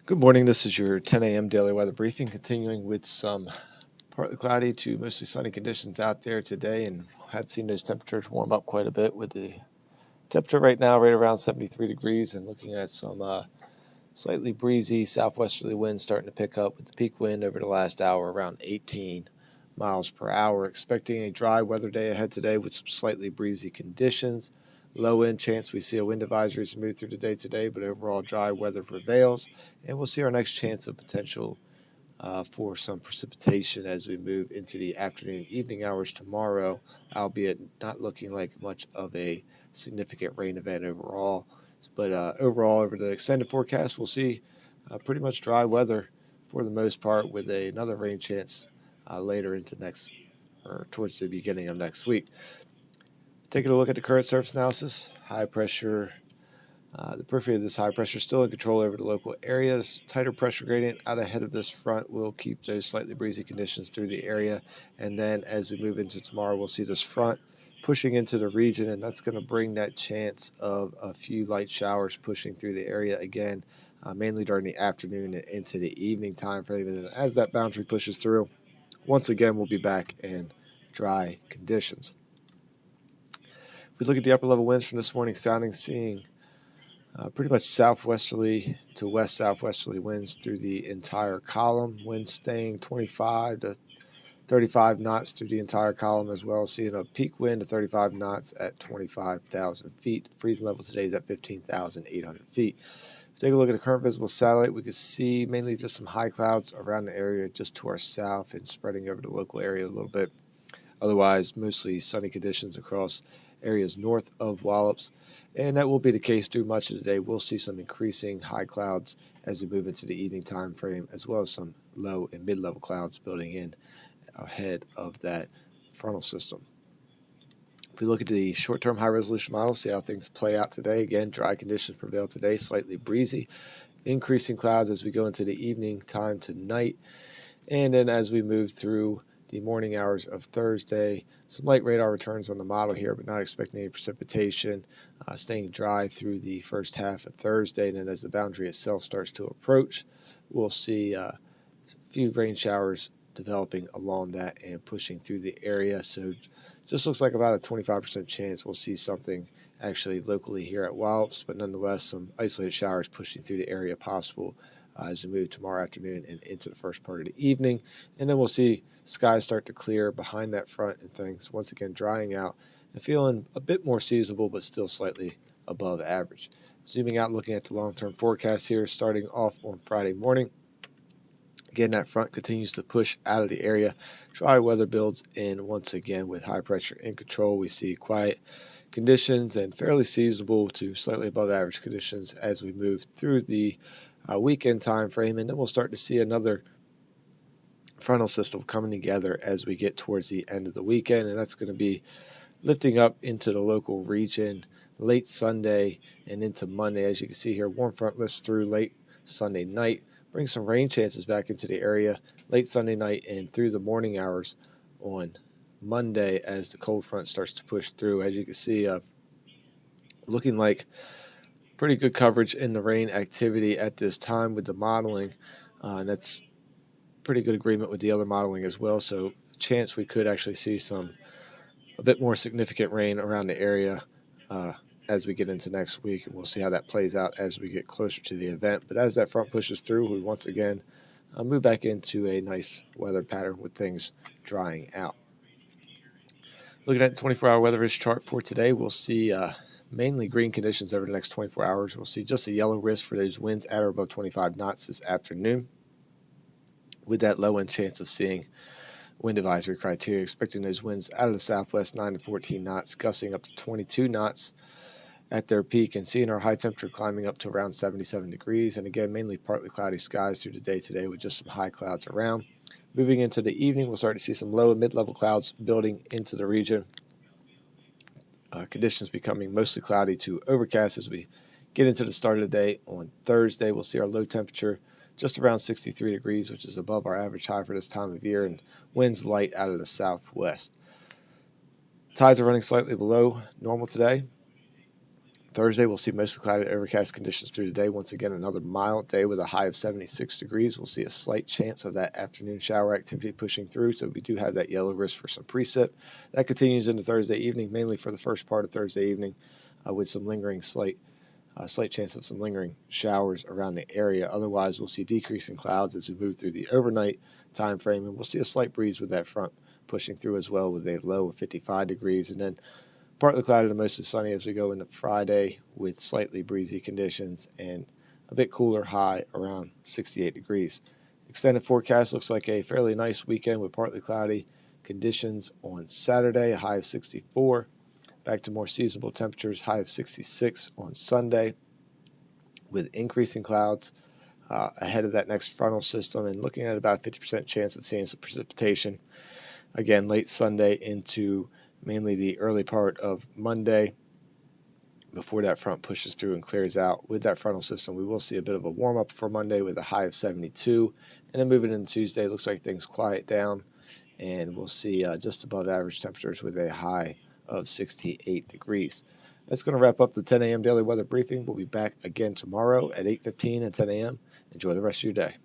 Good morning. This is your 10 a.m. daily weather briefing, continuing with some partly cloudy to mostly sunny conditions out there today, and have seen those temperatures warm up quite a bit with the temperature right now right around 73 degrees and looking at some slightly breezy southwesterly winds starting to pick up with the peak wind over the last hour around 18 miles per hour. Expecting a dry weather day ahead today with some slightly breezy conditions. Low end chance we see a wind advisory as we move through the day today, but overall dry weather prevails, and we'll see our next chance of potential for some precipitation as we move into the afternoon evening hours tomorrow, albeit not looking like much of a significant rain event overall. But overall, over the extended forecast, we'll see pretty much dry weather for the most part, with another rain chance later into next or towards the beginning of next week. Taking a look at the current surface analysis, high pressure, the periphery of this high pressure is still in control over the local areas. Tighter pressure gradient out ahead of this front will keep those slightly breezy conditions through the area. And then as we move into tomorrow, we'll see this front pushing into the region, and that's going to bring that chance of a few light showers pushing through the area again, mainly during the afternoon and into the evening time frame. And as that boundary pushes through, once again, we'll be back in dry conditions. If we look at the upper level winds from this morning, seeing pretty much southwesterly to west southwesterly winds through the entire column. Winds staying 25 to 35 knots through the entire column as well. Seeing a peak wind of 35 knots at 25,000 feet. Freezing level today is at 15,800 feet. If we take a look at the current visible satellite, we can see mainly just some high clouds around the area just to our south and spreading over the local area a little bit. Otherwise, mostly sunny conditions across areas north of Wallops, and that will be the case through much of the day. We'll see some increasing high clouds as we move into the evening time frame, as well as some low and mid-level clouds building in ahead of that frontal system. If we look at the short-term high-resolution model, see how things play out today. Again, dry conditions prevail today, slightly breezy, increasing clouds as we go into the evening time to night, and then as we move through the morning hours of Thursday, some light radar returns on the model here, but not expecting any precipitation, staying dry through the first half of Thursday. And then as the boundary itself starts to approach, we'll see a few rain showers developing along that and pushing through the area. So just looks like about a 25% chance we'll see something actually locally here at Wallops, but nonetheless some isolated showers pushing through the area possible as we move tomorrow afternoon and into the first part of the evening. And then we'll see skies start to clear behind that front and things once again drying out and feeling a bit more seasonable, but still slightly above average. Zooming out, looking at the long-term forecast here, starting off on Friday morning. Again, that front continues to push out of the area. Dry weather builds in once again with high pressure in control. We see quiet conditions and fairly seasonable to slightly above average conditions as we move through the weekend time frame, and then we'll start to see another frontal system coming together as we get towards the end of the weekend, and that's going to be lifting up into the local region late Sunday and into Monday. As you can see here, warm front lifts through late Sunday night, brings some rain chances back into the area late Sunday night and through the morning hours on Monday as the cold front starts to push through. As you can see, looking like pretty good coverage in the rain activity at this time with the modeling. And that's pretty good agreement with the other modeling as well. So chance we could actually see a bit more significant rain around the area as we get into next week. And we'll see how that plays out as we get closer to the event. But as that front pushes through, we once again move back into a nice weather pattern with things drying out. Looking at the 24-hour weather risk chart for today, we'll see mainly green conditions over the next 24 hours. We'll see just a yellow risk for those winds at or above 25 knots this afternoon, with that low end chance of seeing wind advisory criteria. Expecting those winds out of the southwest 9 to 14 knots, gusting up to 22 knots at their peak, and seeing our high temperature climbing up to around 77 degrees. And again, mainly partly cloudy skies through the day today with just some high clouds around. Moving into the evening, we'll start to see some low and mid-level clouds building into the region. Conditions becoming mostly cloudy to overcast as we get into the start of the day. On Thursday, we'll see our low temperature just around 63 degrees, which is above our average high for this time of year, and winds light out of the southwest. Tides are running slightly below normal today. Thursday, we'll see mostly cloudy, overcast conditions through the day. Once again, another mild day with a high of 76 degrees. We'll see a slight chance of that afternoon shower activity pushing through, so we do have that yellow risk for some precip. That continues into Thursday evening, mainly for the first part of Thursday evening, with some lingering slight chance of some lingering showers around the area. Otherwise, we'll see decreasing clouds as we move through the overnight time frame, and we'll see a slight breeze with that front pushing through as well with a low of 55 degrees. And then partly cloudy to mostly sunny as we go into Friday with slightly breezy conditions and a bit cooler high around 68 degrees. Extended forecast looks like a fairly nice weekend with partly cloudy conditions on Saturday, a high of 64. Back to more seasonable temperatures, high of 66 on Sunday with increasing clouds ahead of that next frontal system, and looking at about a 50% chance of seeing some precipitation again late Sunday into mainly the early part of Monday before that front pushes through and clears out. With that frontal system, we will see a bit of a warm-up for Monday with a high of 72, and then moving into Tuesday, looks like things quiet down, and we'll see just above average temperatures with a high of 68 degrees. That's going to wrap up the 10 a.m. daily weather briefing. We'll be back again tomorrow at 8:15 and 10 a.m. Enjoy the rest of your day.